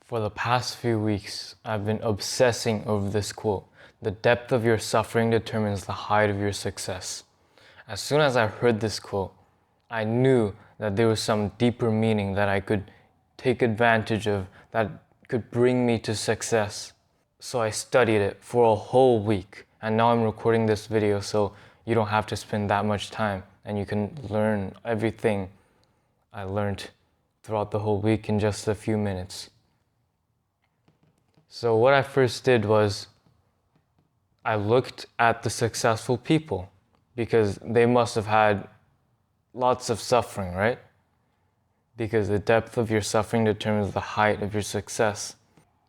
For the past few weeks, I've been obsessing over this quote. The depth of your suffering determines the height of your success. As soon as I heard this quote, I knew that there was some deeper meaning that I could take advantage of that could bring me to success. So I studied it for a whole week, and now I'm recording this video so you don't have to spend that much time and you can learn everything I learned throughout the whole week in just a few minutes. So what I first did was I looked at the successful people because they must have had lots of suffering, right? Because the depth of your suffering determines the height of your success.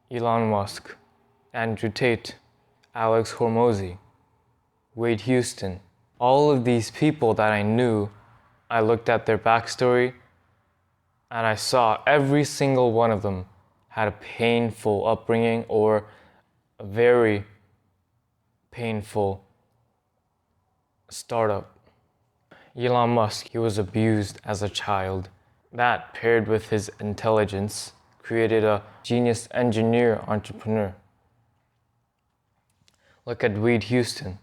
Elon Musk, Andrew Tate, Alex Hormozi, Wade Houston, all of these people that I knew, I looked at their backstory and I saw every single one of them had a painful upbringing or a very painful startup. Elon Musk, he was abused as a child. That, paired with his intelligence, created a genius engineer entrepreneur. Look at Wade Houston.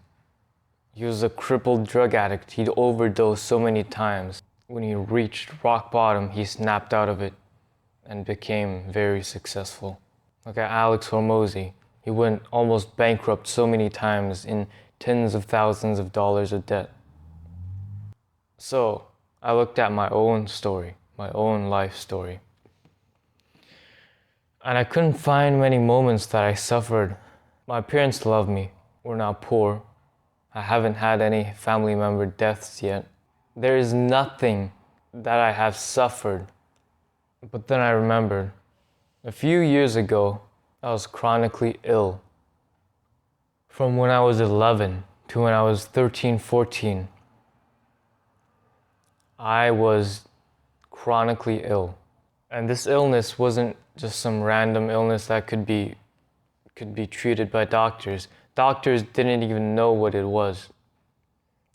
He was a crippled drug addict. He'd overdosed so many times. When he reached rock bottom, he snapped out of it and became very successful. Look at Alex Hormozi. He went almost bankrupt so many times in tens of thousands of dollars of debt. So I looked at my own story, my own life story. And I couldn't find many moments that I suffered. My parents love me. We're not poor. I haven't had any family member deaths yet. There is nothing that I have suffered. But then I remembered, a few years ago, I was chronically ill. From when I was 11 to when I was 13, 14, I was chronically ill. And this illness wasn't just some random illness that could be treated by doctors. Doctors didn't even know what it was.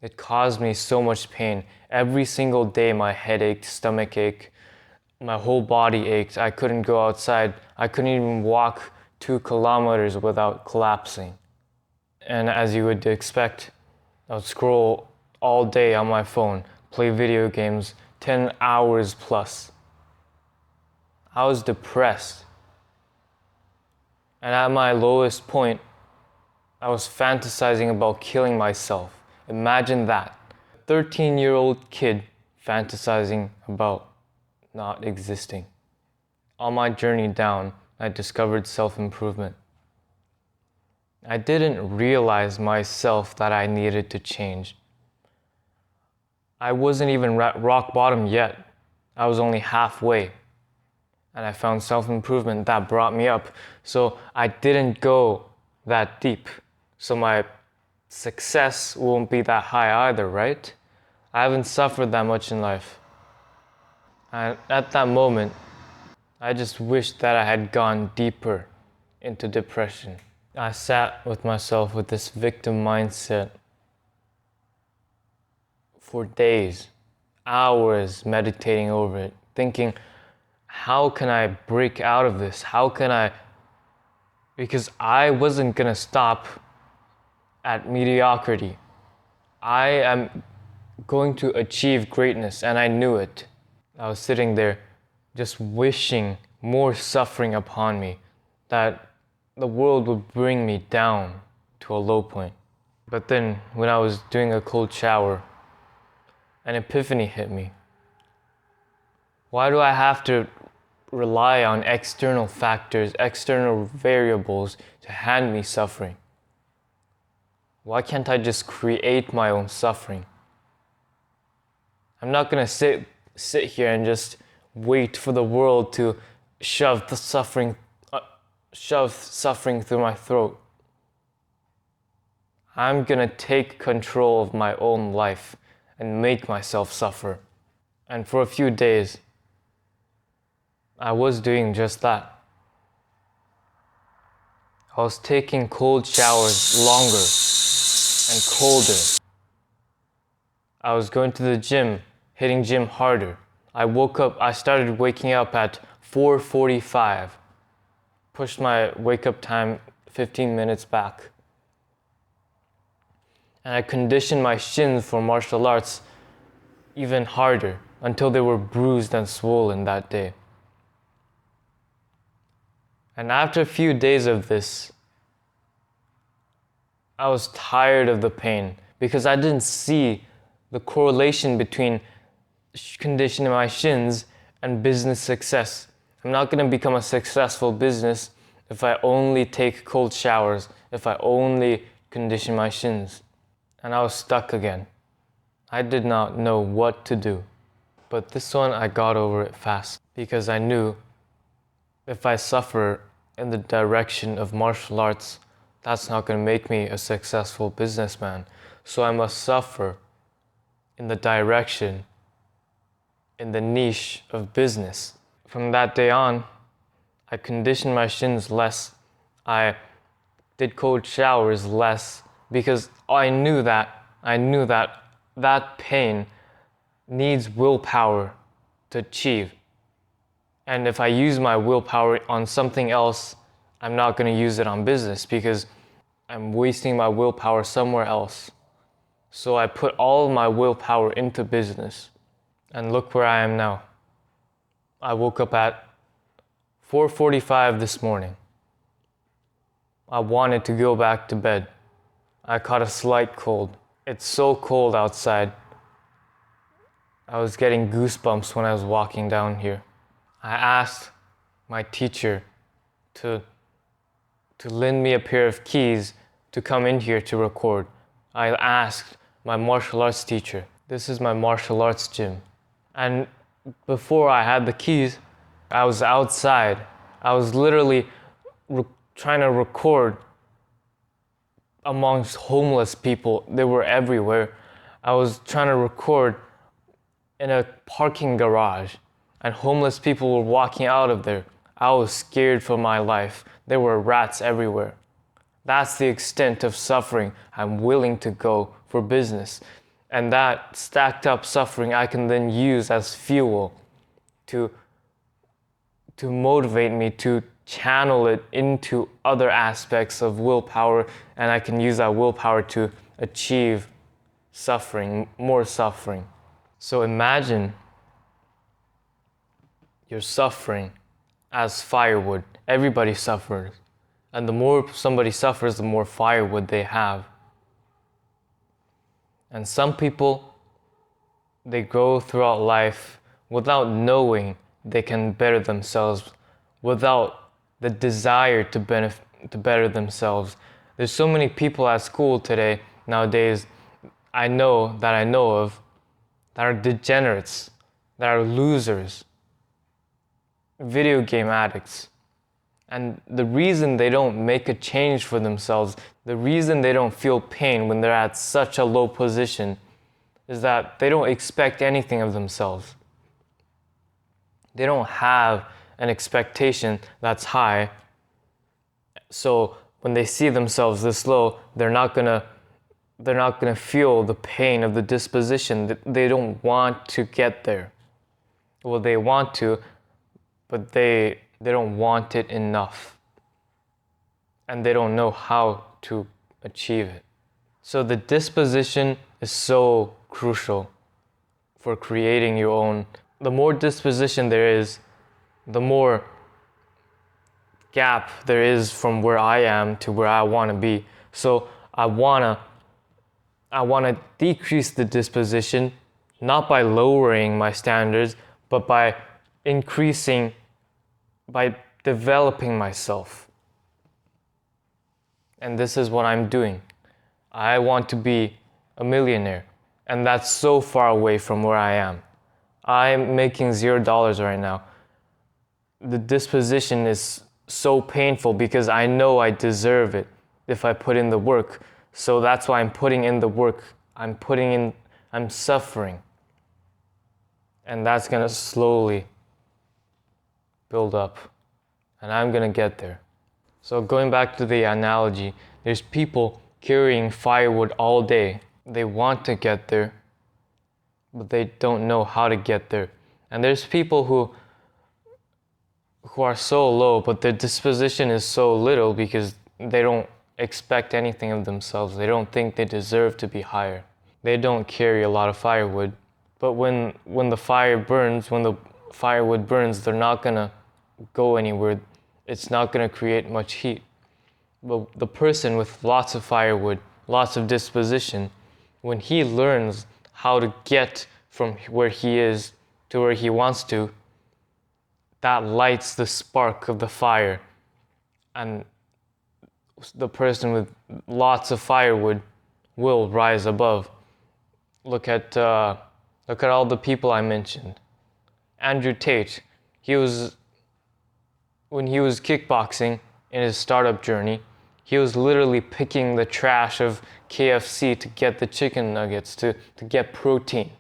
It caused me so much pain. Every single day my head ached, stomach ached, my whole body ached. I couldn't go outside. I couldn't even walk 2 kilometers without collapsing. And as you would expect, I would scroll all day on my phone, play video games, 10 hours plus. I was depressed. And at my lowest point, I was fantasizing about killing myself. Imagine that. A 13-year-old kid fantasizing about not existing. On my journey down, I discovered self-improvement. I didn't realize myself that I needed to change. I wasn't even rock bottom yet. I was only halfway. And I found self-improvement that brought me up. So I didn't go that deep. So my success won't be that high either, right? I haven't suffered that much in life. And at that moment, I just wished that I had gone deeper into depression. I sat with myself with this victim mindset for days, hours meditating over it, thinking, how can I break out of this? Because I wasn't gonna stop at mediocrity. I am going to achieve greatness, and I knew it. I was sitting there just wishing more suffering upon me, that the world would bring me down to a low point. But then when I was doing a cold shower, an epiphany hit me. Why do I have to rely on external factors, external variables to hand me suffering? Why can't I just create my own suffering? I'm not gonna sit here and just wait for the world to shove suffering through my throat. I'm gonna take control of my own life and make myself suffer. And for a few days, I was doing just that. I was taking cold showers longer and colder. I was going to the gym, hitting gym harder. I started waking up at 4:45 pushed my wake up time 15 minutes back. And I conditioned my shins for martial arts even harder until they were bruised and swollen that day. And after a few days of this, I was tired of the pain because I didn't see the correlation between conditioning my shins and business success. I'm not going to become a successful business if I only take cold showers, if I only condition my shins. And I was stuck again. I did not know what to do. But this one, I got over it fast because I knew if I suffer in the direction of martial arts, that's not going to make me a successful businessman. So I must suffer in the direction, in the niche of business. From that day on, I conditioned my shins less. I did cold showers less because I knew that pain needs willpower to achieve. And if I use my willpower on something else, I'm not going to use it on business because I'm wasting my willpower somewhere else. So I put all my willpower into business. And look where I am now. I woke up at 4:45 this morning. I wanted to go back to bed. I caught a slight cold. It's so cold outside. I was getting goosebumps when I was walking down here. I asked my teacher to lend me a pair of keys to come in here to record. I asked my martial arts teacher. This is my martial arts gym. And before I had the keys, I was outside. I was literally trying to record amongst homeless people. They were everywhere. I was trying to record in a parking garage, and homeless people were walking out of there. I was scared for my life. There were rats everywhere. That's the extent of suffering I'm willing to go for business. And that stacked up suffering I can then use as fuel to motivate me to channel it into other aspects of willpower, and I can use that willpower to achieve suffering, more suffering. So imagine you're suffering as firewood. Everybody suffers. And the more somebody suffers, the more firewood they have. And some people, they go throughout life without knowing they can better themselves, without the desire to better themselves. There's so many people at school today, nowadays, I know of, that are degenerates, that are losers, video game addicts. And the reason they don't make a change for themselves, the reason they don't feel pain when they're at such a low position, is that they don't expect anything of themselves. They don't have an expectation that's high. So when they see themselves this low, they're not gonna feel the pain of the disposition. They don't want to get there. Well, they want to, but they don't want it enough. And they don't know how to achieve it. So the disposition is so crucial for creating your own. The more disposition there is, the more gap there is from where I am to where I want to be. So I want to decrease the disposition, not by lowering my standards, but by developing myself. And this is what I'm doing. I want to be a millionaire, and that's so far away from where I am. I'm making $0 right now. The disposition is so painful because I know I deserve it if I put in the work. So that's why I'm putting in the work. I'm suffering. And that's gonna slowly build up. And I'm gonna get there. So going back to the analogy, there's people carrying firewood all day. They want to get there, but they don't know how to get there. And there's people who who are so low, but their disposition is so little because they don't expect anything of themselves. They don't think they deserve to be higher. They don't carry a lot of firewood. But when the fire burns, when the firewood burns, they're not gonna go anywhere. It's not gonna create much heat. But the person with lots of firewood, lots of disposition, when he learns how to get from where he is to where he wants to, that lights the spark of the fire. And the person with lots of firewood will rise above. Look at all the people I mentioned. Andrew Tate, when he was kickboxing in his startup journey, he was literally picking the trash of KFC to get the chicken nuggets, to get protein.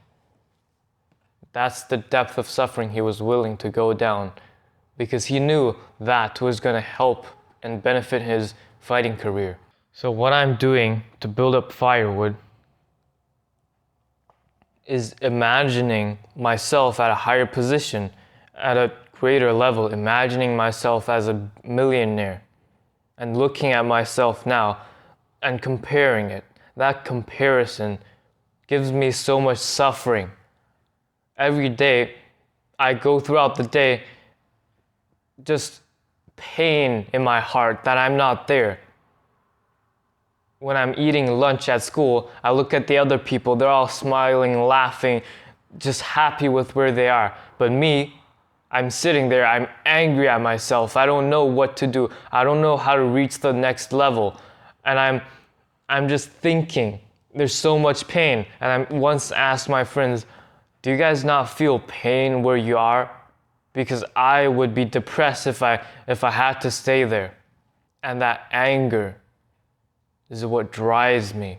That's the depth of suffering he was willing to go down, because he knew that was going to help and benefit his fighting career. So what I'm doing to build up firewood is imagining myself at a higher position, at a greater level, imagining myself as a millionaire, and looking at myself now and comparing it. That comparison gives me so much suffering. Every day, I go throughout the day just pain in my heart that I'm not there. When I'm eating lunch at school, I look at the other people, they're all smiling, laughing, just happy with where they are. But me, I'm sitting there, I'm angry at myself. I don't know what to do. I don't know how to reach the next level. And I'm just thinking, there's so much pain. And I once asked my friends, do you guys not feel pain where you are? Because I would be depressed if I had to stay there. And that anger is what drives me.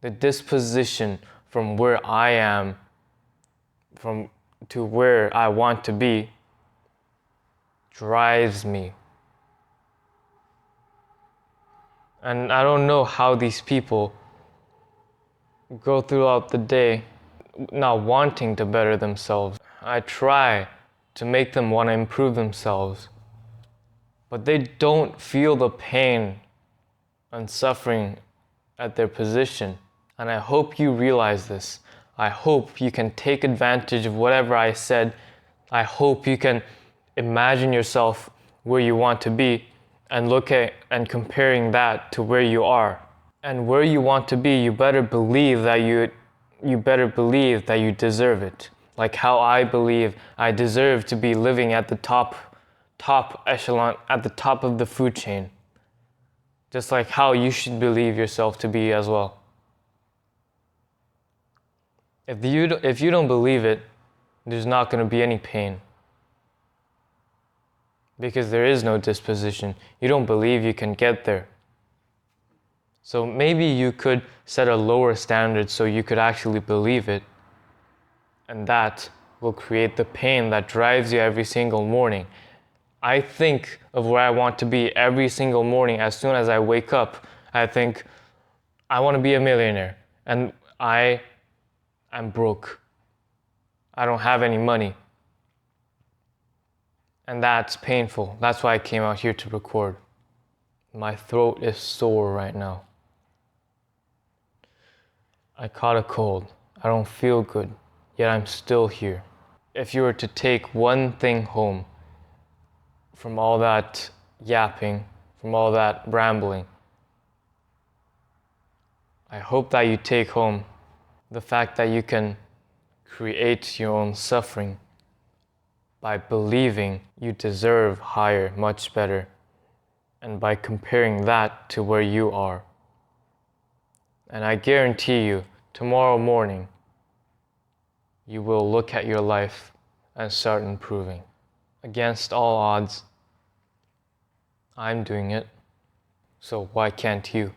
The disposition from where I am to where I want to be drives me. And I don't know how these people go throughout the day not wanting to better themselves. I try to make them want to improve themselves, but they don't feel the pain and suffering at their position. And I hope you realize this. I hope you can take advantage of whatever I said. I hope you can imagine yourself where you want to be and look at and comparing that to where you are. And where you want to be, you better believe that you deserve it. Like how I believe I deserve to be living at the top echelon, at the top of the food chain. Just like how you should believe yourself to be as well. If you don't believe it, there's not going to be any pain. Because there is no disposition. You don't believe you can get there. So maybe you could set a lower standard so you could actually believe it. And that will create the pain that drives you every single morning. I think of where I want to be every single morning. As soon as I wake up, I think, I want to be a millionaire. And I'm broke. I don't have any money. And that's painful. That's why I came out here to record. My throat is sore right now. I caught a cold. I don't feel good, yet I'm still here. If you were to take one thing home from all that yapping, from all that rambling, I hope that you take home the fact that you can create your own suffering by believing you deserve higher, much better, and by comparing that to where you are. And I guarantee you, tomorrow morning, you will look at your life and start improving. Against all odds, I'm doing it, so why can't you?